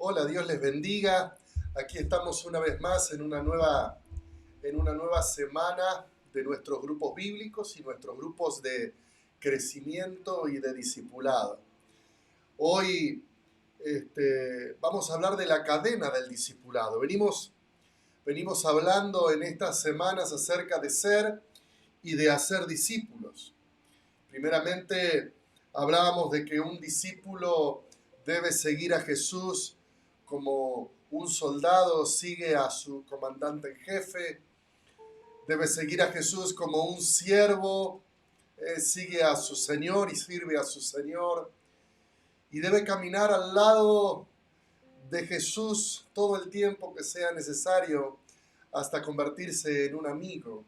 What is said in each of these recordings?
Hola, Dios les bendiga. Aquí estamos una vez más en una nueva semana de nuestros grupos bíblicos y nuestros grupos de crecimiento y de discipulado. Hoy vamos a hablar de la cadena del discipulado. Venimos hablando en estas semanas acerca de ser y de hacer discípulos. Primeramente, hablábamos de que un discípulo debe seguir a Jesús como un soldado sigue a su comandante en jefe, debe seguir a Jesús como un siervo, sigue a su Señor y sirve a su Señor, y debe caminar al lado de Jesús todo el tiempo que sea necesario hasta convertirse en un amigo.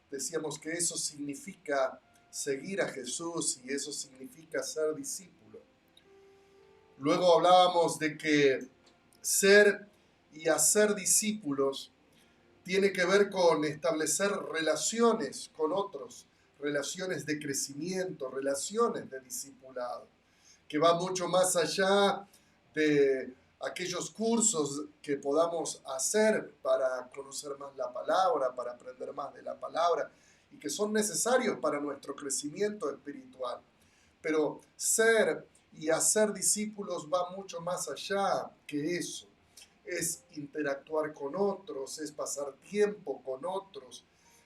Decíamos que eso significa seguir a Jesús y eso significa ser discípulo. Luego hablábamos de que ser y hacer discípulos tiene que ver con establecer relaciones con otros, relaciones de crecimiento, relaciones de discipulado, que va mucho más allá de aquellos cursos que podamos hacer para conocer más la palabra, para aprender más de la palabra, y que son necesarios para nuestro crecimiento espiritual. Pero ser y hacer discípulos va mucho más allá que eso. Es interactuar con otros, es pasar tiempo con otros,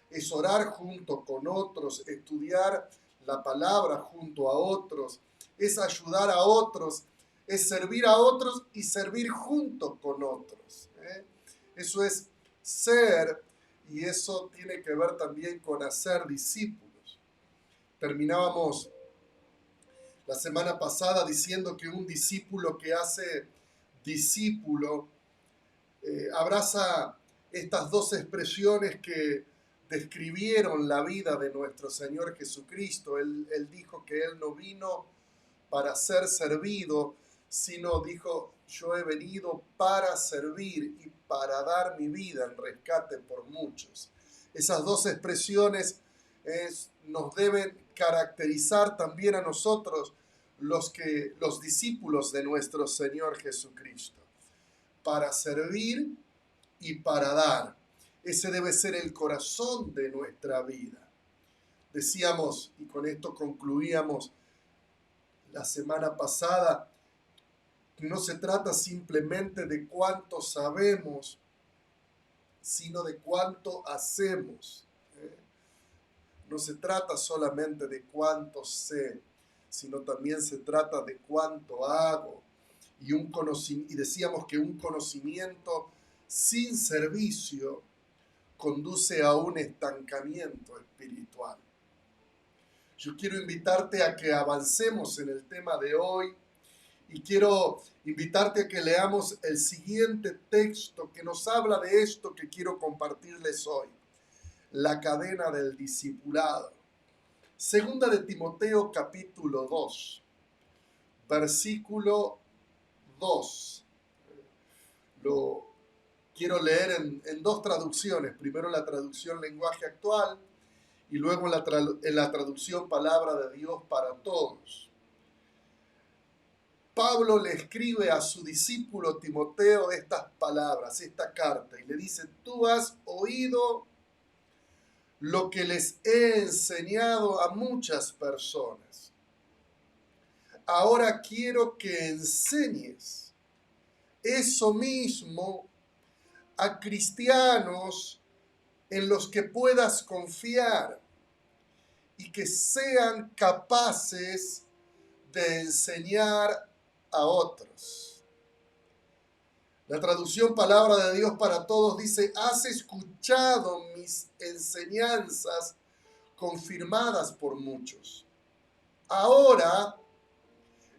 es orar junto con otros, estudiar la palabra junto a otros, es ayudar a otros, es servir a otros y servir junto con otros. Eso es ser, y eso tiene que ver también con hacer discípulos. Terminábamos la semana pasada diciendo que un discípulo que hace discípulo abraza estas dos expresiones que describieron la vida de nuestro Señor Jesucristo. Él dijo que Él no vino para ser servido, sino dijo, yo he venido para servir y para dar mi vida en rescate por muchos. Esas dos expresiones nos deben caracterizar también a nosotros, los discípulos de nuestro Señor Jesucristo, para servir y para dar. Ese debe ser el corazón de nuestra vida. Decíamos, y con esto concluíamos la semana pasada, no se trata simplemente de cuánto sabemos, sino de cuánto hacemos. No se trata solamente de cuánto sé, sino también se trata de cuánto hago. Y decíamos que un conocimiento sin servicio conduce a un estancamiento espiritual. Yo quiero invitarte a que avancemos en el tema de hoy y quiero invitarte a que leamos el siguiente texto que nos habla de esto que quiero compartirles hoy. La cadena del discipulado. Segunda de Timoteo capítulo 2, versículo 2. Lo quiero leer en dos traducciones. Primero la traducción lenguaje actual y luego en la traducción palabra de Dios para todos. Pablo le escribe a su discípulo Timoteo estas palabras, esta carta, y le dice, tú has oído lo que les he enseñado a muchas personas. Ahora quiero que enseñes eso mismo a cristianos en los que puedas confiar y que sean capaces de enseñar a otros. La traducción Palabra de Dios para Todos dice, has escuchado mis enseñanzas confirmadas por muchos. Ahora,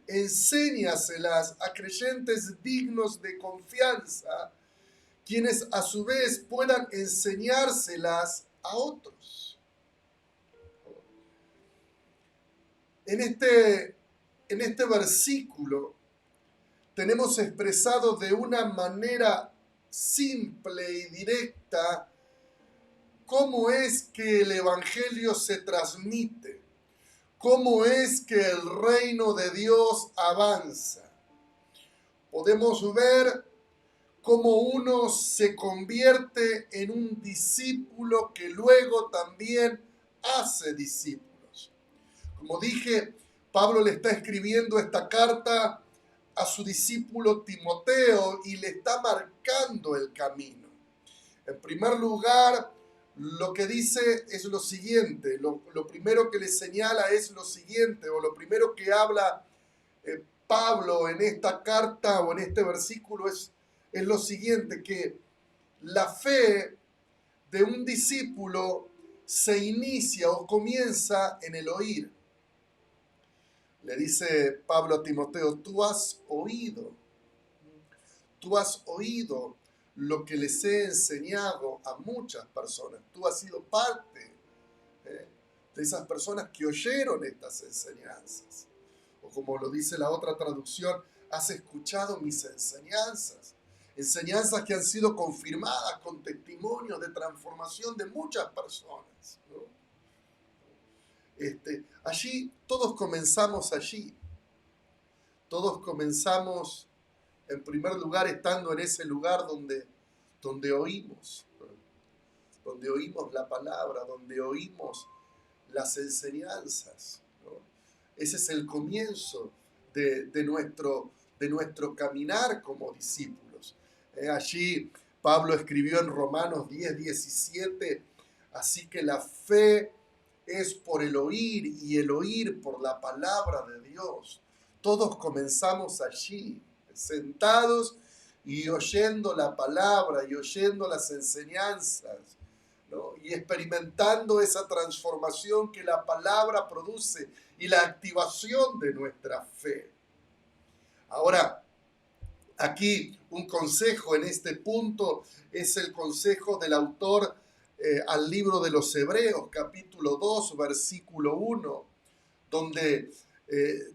enséñaselas a creyentes dignos de confianza, quienes a su vez puedan enseñárselas a otros. En este versículo tenemos expresado de una manera simple y directa cómo es que el Evangelio se transmite, cómo es que el reino de Dios avanza. podemos ver cómo uno se convierte en un discípulo que luego también hace discípulos. Como dije, Pablo le está escribiendo esta carta a su discípulo Timoteo y le está marcando el camino. En primer lugar, lo que dice es lo siguiente, lo primero que le señala es lo siguiente, o lo primero que habla Pablo en esta carta o en este versículo es lo siguiente, que la fe de un discípulo se inicia o comienza en el oír. Le dice Pablo a Timoteo, tú has oído lo que les he enseñado a muchas personas. Tú has sido parte de esas personas que oyeron estas enseñanzas. O como lo dice la otra traducción, has escuchado mis enseñanzas. Enseñanzas que han sido confirmadas con testimonios de transformación de muchas personas, ¿no? Allí, todos comenzamos allí. Todos comenzamos, en primer lugar, estando en ese lugar donde oímos, ¿no? Donde oímos la palabra, donde oímos las enseñanzas, ¿no? Ese es el comienzo de nuestro caminar como discípulos. Allí Pablo escribió en Romanos 10:17, así que la fe es por el oír y el oír por la palabra de Dios. Todos comenzamos allí, sentados y oyendo la palabra y oyendo las enseñanzas, ¿no? Y experimentando esa transformación que la palabra produce y la activación de nuestra fe. Ahora, aquí un consejo en este punto es el consejo del autor al libro de los Hebreos, capítulo 2, versículo 1, donde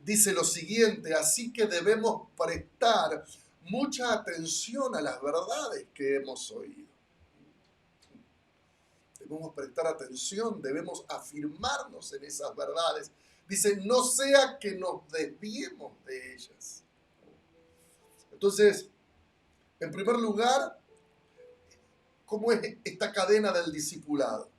dice lo siguiente, así que debemos prestar mucha atención a las verdades que hemos oído. Debemos prestar atención, debemos afirmarnos en esas verdades. Dice, no sea que nos desviemos de ellas. Entonces, en primer lugar, ¿cómo es esta cadena del discipulado?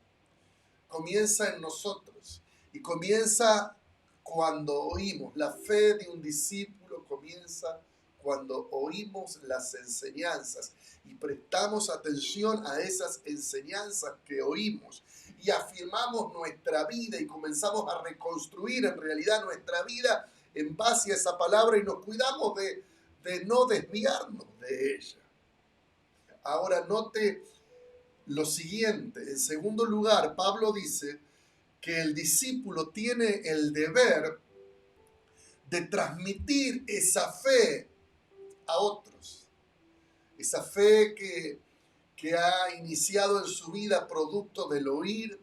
Comienza en nosotros y comienza cuando oímos. La fe de un discípulo comienza cuando oímos las enseñanzas y prestamos atención a esas enseñanzas que oímos y afirmamos nuestra vida y comenzamos a reconstruir en realidad nuestra vida en base a esa palabra y nos cuidamos de no desviarnos de ella. Ahora note lo siguiente, en segundo lugar, Pablo dice que el discípulo tiene el deber de transmitir esa fe a otros. Esa fe que ha iniciado en su vida producto del oír,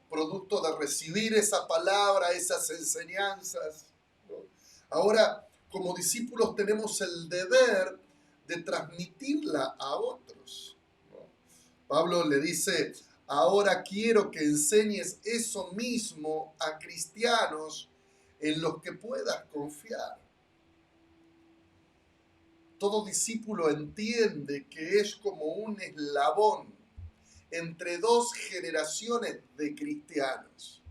producto de recibir esa palabra, esas enseñanzas, ¿no? Ahora, como discípulos tenemos el deber de transmitirla a otros, ¿no? Pablo le dice, ahora quiero que enseñes eso mismo a cristianos en los que puedas confiar. Todo discípulo entiende que es como un eslabón entre dos generaciones de cristianos.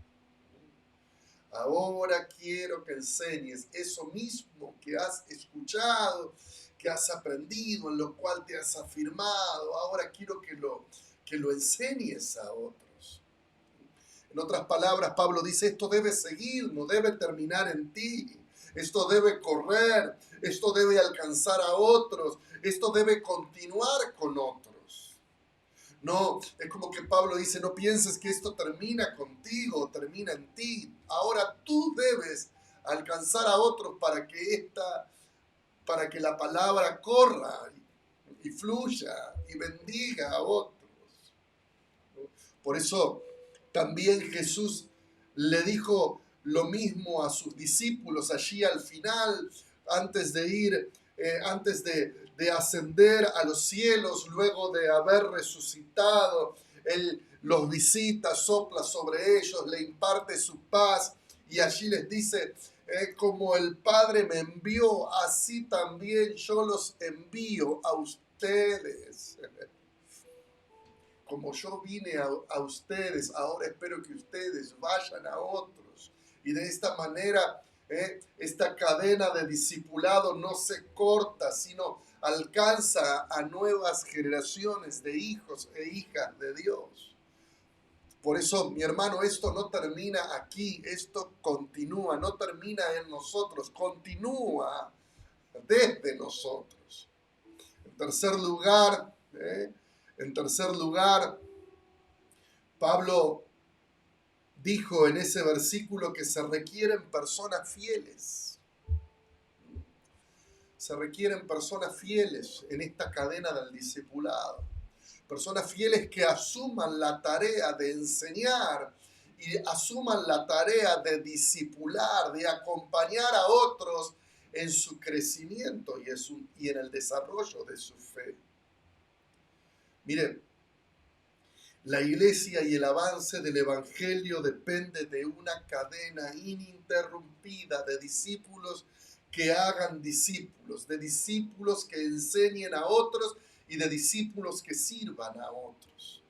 Ahora quiero que enseñes eso mismo que has escuchado, que has aprendido, en lo cual te has afirmado. Ahora quiero que lo enseñes a otros. En otras palabras, Pablo dice, esto debe seguir, no debe terminar en ti. Esto debe correr, esto debe alcanzar a otros, esto debe continuar con otros. No, es como que Pablo dice, no pienses que esto termina contigo, termina en ti. Ahora tú debes alcanzar a otros para que la palabra corra y fluya y bendiga a otros. Por eso también Jesús le dijo lo mismo a sus discípulos allí al final, antes de ir, antes de ascender a los cielos, luego de haber resucitado. Él los visita, sopla sobre ellos, le imparte su paz y allí les dice, como el Padre me envió, así también yo los envío a ustedes. Como yo vine a ustedes, ahora espero que ustedes vayan a otros. Y de esta manera, esta cadena de discipulado no se corta, sino alcanza a nuevas generaciones de hijos e hijas de Dios. Por eso, mi hermano, esto no termina aquí, esto continúa, no termina en nosotros, continúa desde nosotros. En tercer lugar, Pablo dijo en ese versículo que se requieren personas fieles. Se requieren personas fieles en esta cadena del discipulado. Personas fieles que asuman la tarea de enseñar y asuman la tarea de discipular, de acompañar a otros en su crecimiento y en el desarrollo de su fe. Miren, la iglesia y el avance del evangelio depende de una cadena ininterrumpida de discípulos que hagan discípulos, de discípulos que enseñen a otros y de discípulos que sirvan a otros.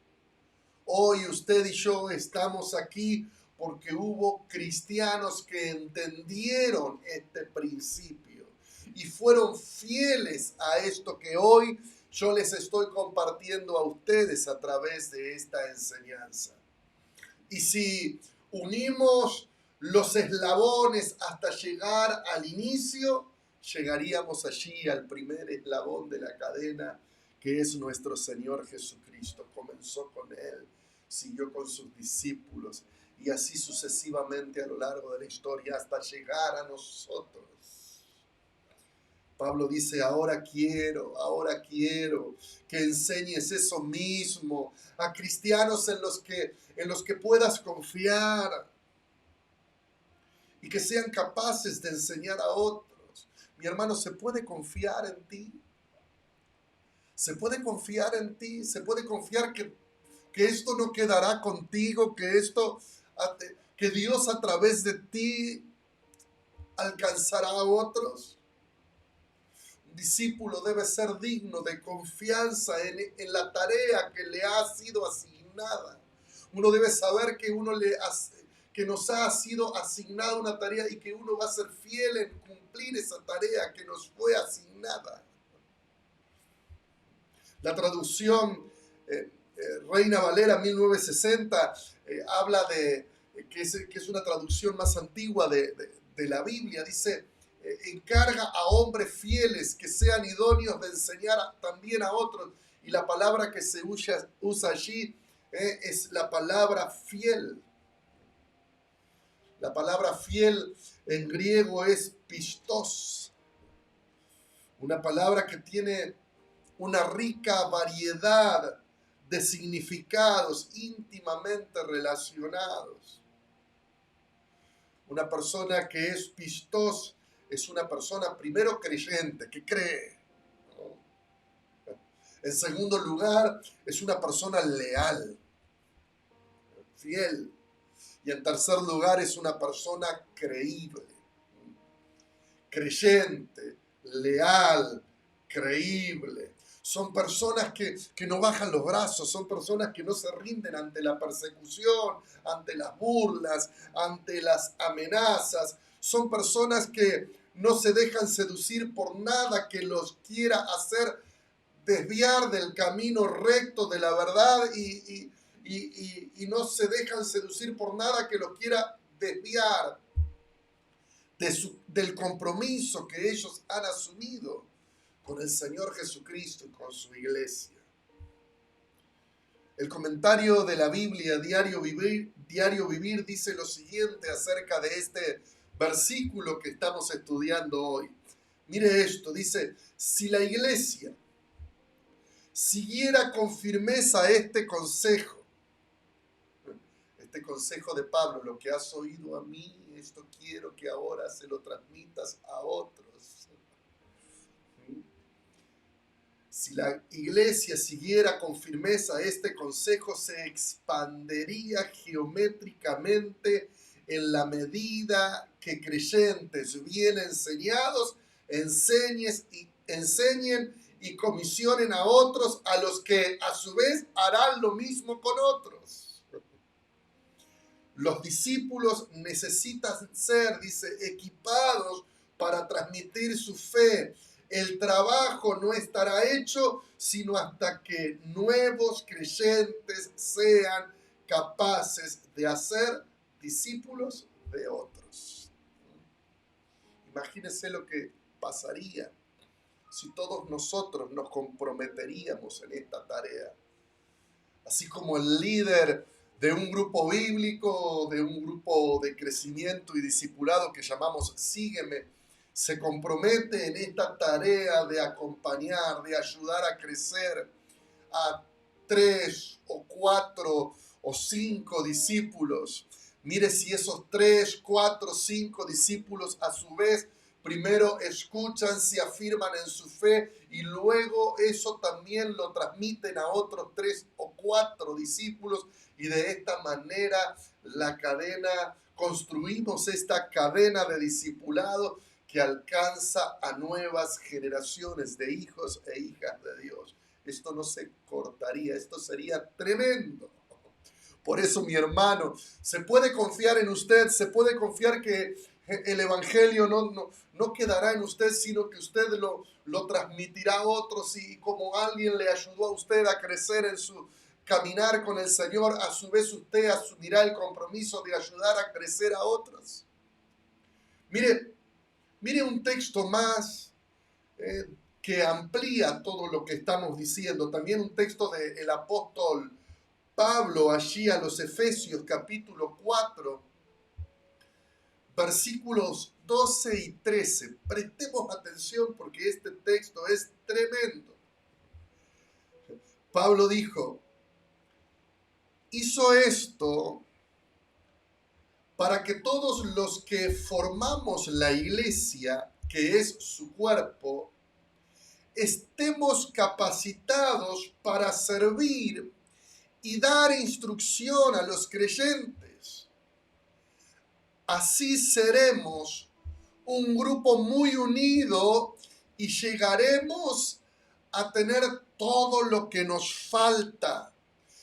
Hoy usted y yo estamos aquí porque hubo cristianos que entendieron este principio y fueron fieles a esto que hoy yo les estoy compartiendo a ustedes a través de esta enseñanza. Y si unimos los eslabones hasta llegar al inicio, llegaríamos allí al primer eslabón de la cadena, que es nuestro Señor Jesucristo. Comenzó con Él, siguió con sus discípulos y así sucesivamente a lo largo de la historia hasta llegar a nosotros. Pablo dice, ahora quiero que enseñes eso mismo a cristianos en los que puedas confiar y que sean capaces de enseñar a otros. Mi hermano, ¿se puede confiar en ti? ¿Se puede confiar en ti? ¿Se puede confiar que esto no quedará contigo, que Dios a través de ti alcanzará a otros? Discípulo debe ser digno de confianza en la tarea que le ha sido asignada. Uno debe saber que nos ha sido asignada una tarea y que uno va a ser fiel en cumplir esa tarea que nos fue asignada. La traducción Reina Valera 1960 habla que es una traducción más antigua de la Biblia. Dice, encarga a hombres fieles que sean idóneos de enseñar también a otros. Y la palabra que se usa allí es la palabra fiel. La palabra fiel en griego es pistos. Una palabra que tiene una rica variedad de significados íntimamente relacionados. Una persona que es pistos es una persona primero creyente, que cree, ¿no? En segundo lugar, es una persona leal, fiel. Y en tercer lugar, es una persona creíble, creyente, leal, creíble. Son personas que no bajan los brazos, son personas que no se rinden ante la persecución, ante las burlas, ante las amenazas. Son personas que no se dejan seducir por nada que los quiera hacer desviar del camino recto de la verdad y no se dejan seducir por nada que los quiera desviar del compromiso que ellos han asumido con el Señor Jesucristo y con su iglesia. El comentario de la Biblia, Diario Vivir, dice lo siguiente acerca de este versículo que estamos estudiando hoy. Mire esto, dice, si la iglesia siguiera con firmeza este consejo de Pablo, lo que has oído a mí, esto quiero que ahora se lo transmitas a otros. Si la iglesia siguiera con firmeza este consejo, se expandería geométricamente en la medida que creyentes bien enseñados enseñen y comisionen a otros, a los que a su vez harán lo mismo con otros. Los discípulos necesitan ser, dice, equipados para transmitir su fe. El trabajo no estará hecho sino hasta que nuevos creyentes sean capaces de hacer discípulos de otros. Imagínense lo que pasaría si todos nosotros nos comprometeríamos en esta tarea. Así como el líder de un grupo bíblico, de un grupo de crecimiento y discipulado que llamamos Sígueme, se compromete en esta tarea de acompañar, de ayudar a crecer a 3 o 4 o 5 discípulos. Mire si esos 3, 4, 5 discípulos a su vez primero escuchan, se afirman en su fe y luego eso también lo transmiten a otros 3 o 4 discípulos y de esta manera construimos esta cadena de discipulado que alcanza a nuevas generaciones de hijos e hijas de Dios. Esto no se cortaría, esto sería tremendo. Por eso, mi hermano, se puede confiar en usted, se puede confiar que el evangelio no quedará en usted, sino que usted lo transmitirá a otros y como alguien le ayudó a usted a crecer en su caminar con el Señor, a su vez usted asumirá el compromiso de ayudar a crecer a otros. Mire un texto más que amplía todo lo que estamos diciendo. También un texto del apóstol Pablo allí a los Efesios capítulo 4, versículos 12 y 13. Prestemos atención porque este texto es tremendo. Pablo dijo, hizo esto para que todos los que formamos la iglesia, que es su cuerpo, estemos capacitados para servir y dar instrucción a los creyentes. Así seremos un grupo muy unido y llegaremos a tener todo lo que nos falta.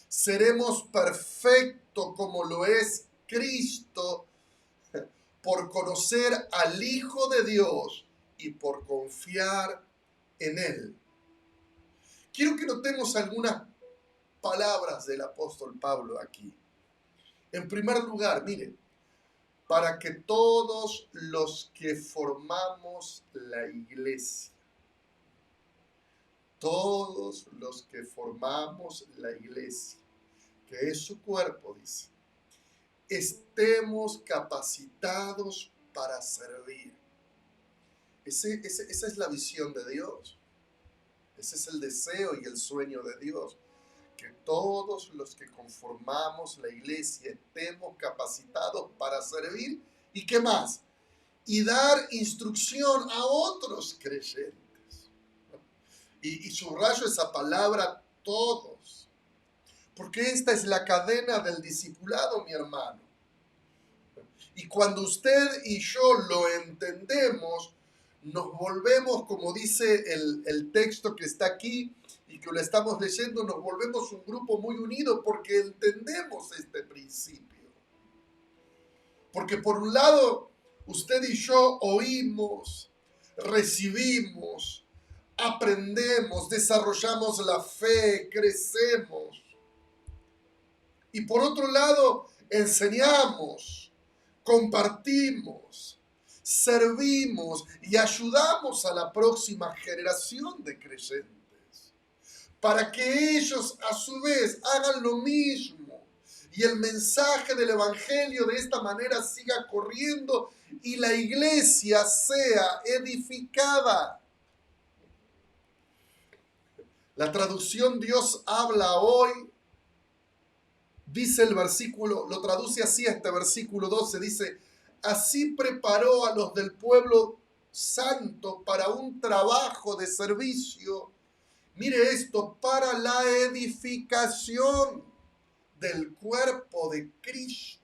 Seremos perfectos como lo es Cristo por conocer al Hijo de Dios y por confiar en Él. Quiero que notemos algunas palabras del apóstol Pablo aquí. En primer lugar, miren, para que todos los que formamos la iglesia, todos los que formamos la iglesia, que es su cuerpo, dice, estemos capacitados para servir. Esa es la visión de Dios. Ese es el deseo y el sueño de Dios. Que todos los que conformamos la iglesia estemos capacitados para servir. ¿Y qué más? Y dar instrucción a otros creyentes. Y subrayo esa palabra, todos. Porque esta es la cadena del discipulado, mi hermano. Y cuando usted y yo lo entendemos, nos volvemos, como dice el texto que está aquí y que lo estamos leyendo, nos volvemos un grupo muy unido porque entendemos este principio. Porque por un lado, usted y yo oímos, recibimos, aprendemos, desarrollamos la fe, crecemos. Y por otro lado, enseñamos, compartimos, servimos y ayudamos a la próxima generación de creyentes para que ellos a su vez hagan lo mismo y el mensaje del evangelio de esta manera siga corriendo y la iglesia sea edificada. La traducción Dios habla hoy dice el versículo, lo traduce así este versículo 12, dice, así preparó a los del pueblo santo para un trabajo de servicio. Mire esto, para la edificación del cuerpo de Cristo.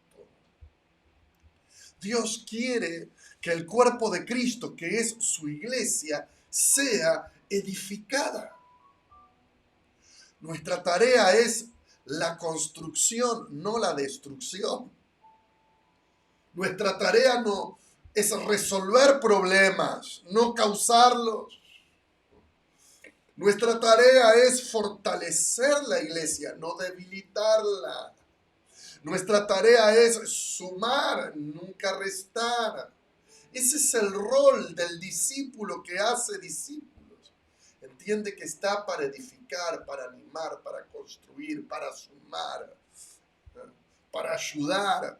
Dios quiere que el cuerpo de Cristo, que es su iglesia, sea edificada. Nuestra tarea es la construcción, no la destrucción. Nuestra tarea no es resolver problemas, no causarlos. Nuestra tarea es fortalecer la iglesia, no debilitarla. Nuestra tarea es sumar, nunca restar. Ese es el rol del discípulo que hace discípulos. Entiende que está para edificar, para animar, para construir, para sumar, para ayudar,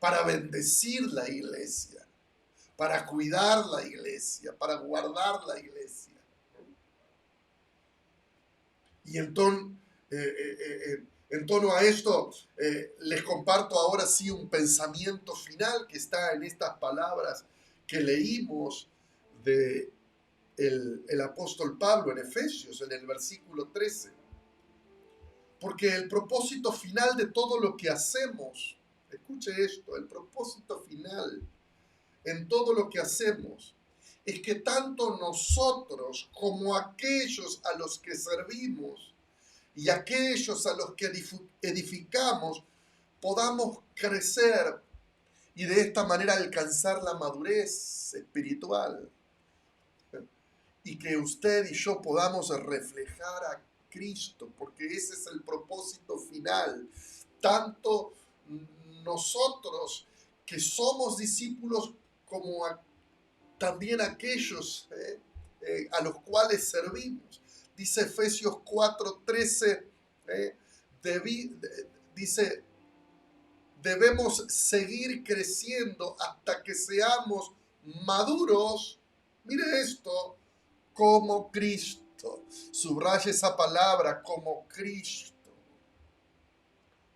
para bendecir la iglesia, para cuidar la iglesia, para guardar la iglesia. Y en torno a esto, les comparto ahora sí un pensamiento final que está en estas palabras que leímos de el apóstol Pablo en Efesios, en el versículo 13. Porque el propósito final de todo lo que hacemos, escuche esto, el propósito final en todo lo que hacemos es que tanto nosotros como aquellos a los que servimos y aquellos a los que edificamos podamos crecer y de esta manera alcanzar la madurez espiritual. Y que usted y yo podamos reflejar a Cristo, porque ese es el propósito final. Tanto nosotros que somos discípulos como también aquellos a los cuales servimos. Dice Efesios 4:13, dice, debemos seguir creciendo hasta que seamos maduros. Mire esto, como Cristo. Subraya esa palabra, como Cristo.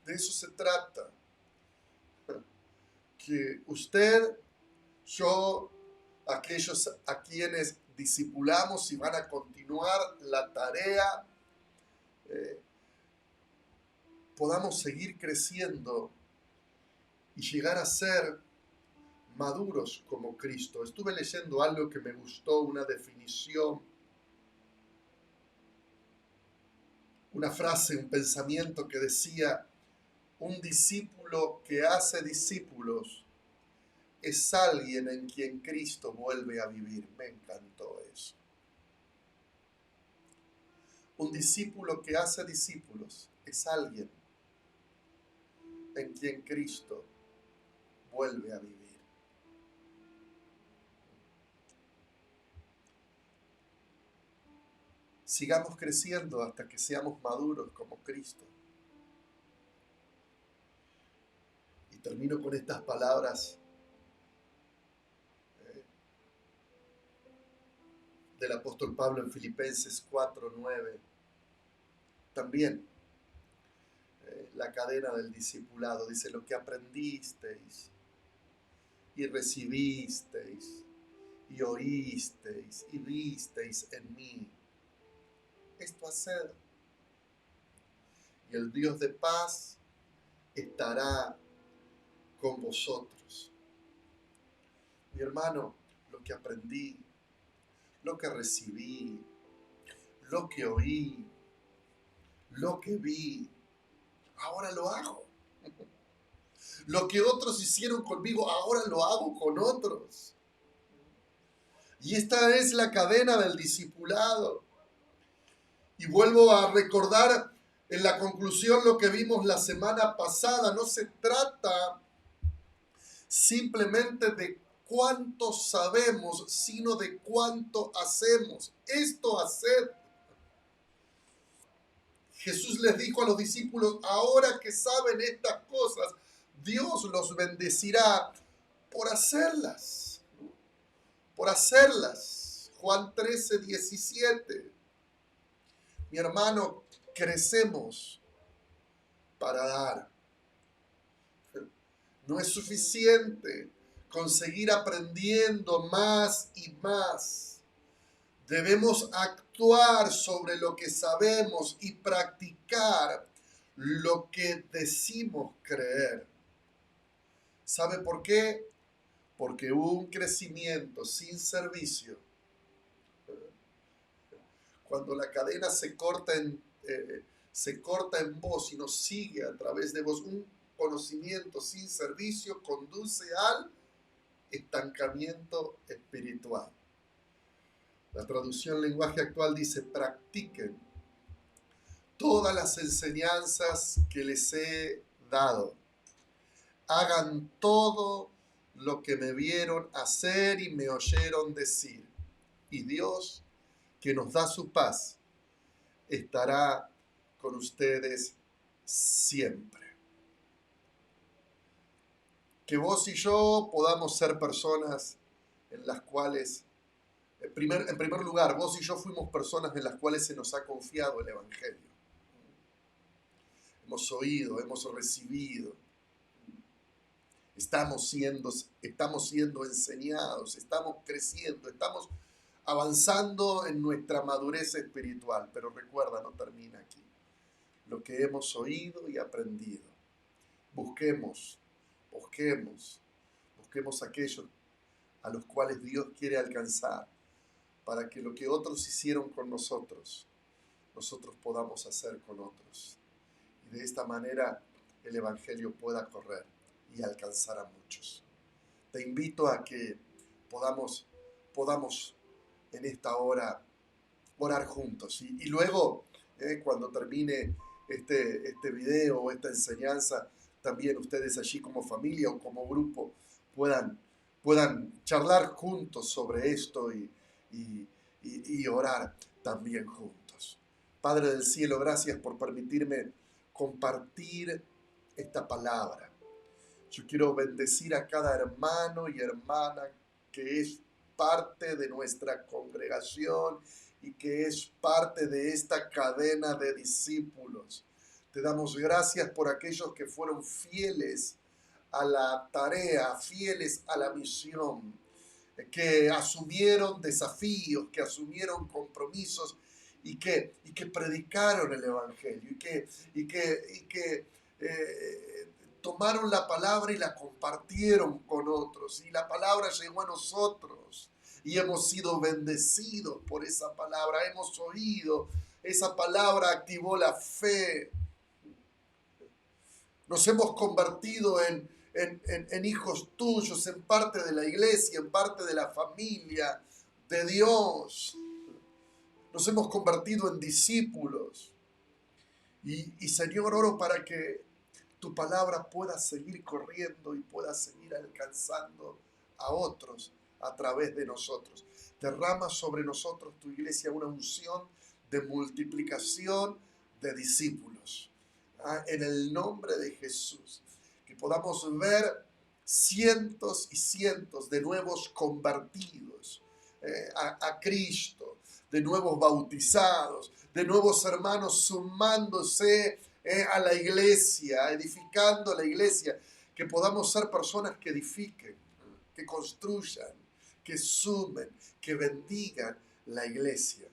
De eso se trata. Que usted, yo, aquellos a quienes discipulamos y van a continuar la tarea, podamos seguir creciendo y llegar a ser maduros como Cristo. Estuve leyendo algo que me gustó, una definición, una frase, un pensamiento que decía: un discípulo que hace discípulos es alguien en quien Cristo vuelve a vivir. Me encantó eso. Un discípulo que hace discípulos es alguien en quien Cristo vuelve a vivir. Sigamos creciendo hasta que seamos maduros como Cristo. Y termino con estas palabras del apóstol Pablo en Filipenses 4:9. También la cadena del discipulado. Dice: lo que aprendisteis y recibisteis y oísteis y visteis en mí, esto haced, y el Dios de paz estará con vosotros. Mi hermano, lo que aprendí, lo que recibí, lo que oí, lo que vi, ahora lo hago. Lo que otros hicieron conmigo, ahora lo hago con otros. Y esta es la cadena del discipulado. Y vuelvo a recordar en la conclusión lo que vimos la semana pasada. No se trata simplemente de cuánto sabemos, sino de cuánto hacemos. Esto hacer. Jesús les dijo a los discípulos: ahora que saben estas cosas, Dios los bendecirá por hacerlas. Por hacerlas. Juan 13:17. Mi hermano, crecemos para dar. No es suficiente con seguir aprendiendo más y más. Debemos actuar sobre lo que sabemos y practicar lo que decimos creer. ¿Sabe por qué? Porque un crecimiento sin servicio, cuando la cadena se corta en vos y nos sigue a través de vos, un conocimiento sin servicio conduce al estancamiento espiritual. La traducción lenguaje actual dice: practiquen todas las enseñanzas que les he dado. Hagan todo lo que me vieron hacer y me oyeron decir. Y Dios, que nos da su paz, estará con ustedes siempre. Que vos y yo podamos ser personas en las cuales, en primer lugar, vos y yo fuimos personas en las cuales se nos ha confiado el Evangelio. Hemos oído, hemos recibido, estamos siendo enseñados, estamos creciendo, estamos avanzando en nuestra madurez espiritual. Pero recuerda, no termina aquí. Lo que hemos oído y aprendido, busquemos aquellos a los cuales Dios quiere alcanzar, para que lo que otros hicieron con nosotros podamos hacer con otros. Y de esta manera el Evangelio pueda correr y alcanzar a muchos. Te invito a que podamos en esta hora orar juntos. Y luego, cuando termine este video o esta enseñanza, también ustedes allí como familia o como grupo puedan charlar juntos sobre esto y orar también juntos. Padre del cielo, gracias por permitirme compartir esta palabra. Yo quiero bendecir a cada hermano y hermana que es parte de nuestra congregación y que es parte de esta cadena de discípulos. Te damos gracias por aquellos que fueron fieles a la tarea, fieles a la misión, que asumieron desafíos, que asumieron compromisos y que predicaron el Evangelio y que tomaron la palabra y la compartieron con otros. Y la palabra llegó a nosotros y hemos sido bendecidos por esa palabra. Hemos oído, esa palabra activó la fe. Nos hemos convertido en hijos tuyos, en parte de la iglesia, en parte de la familia de Dios. Nos hemos convertido en discípulos. Y Señor, oro para que tu palabra pueda seguir corriendo y pueda seguir alcanzando a otros a través de nosotros. Derrama sobre nosotros, tu iglesia, una unción de multiplicación de discípulos. En el nombre de Jesús. Que podamos ver cientos y cientos de nuevos convertidos a Cristo, de nuevos bautizados, de nuevos hermanos sumándose a la iglesia, edificando la iglesia, que podamos ser personas que edifiquen, que construyan, que sumen, que bendigan la iglesia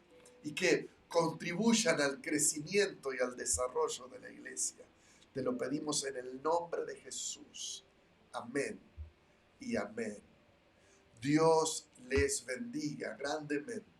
y que contribuyan al crecimiento y al desarrollo de la iglesia. Te lo pedimos en el nombre de Jesús. Amén y amén. Dios les bendiga grandemente.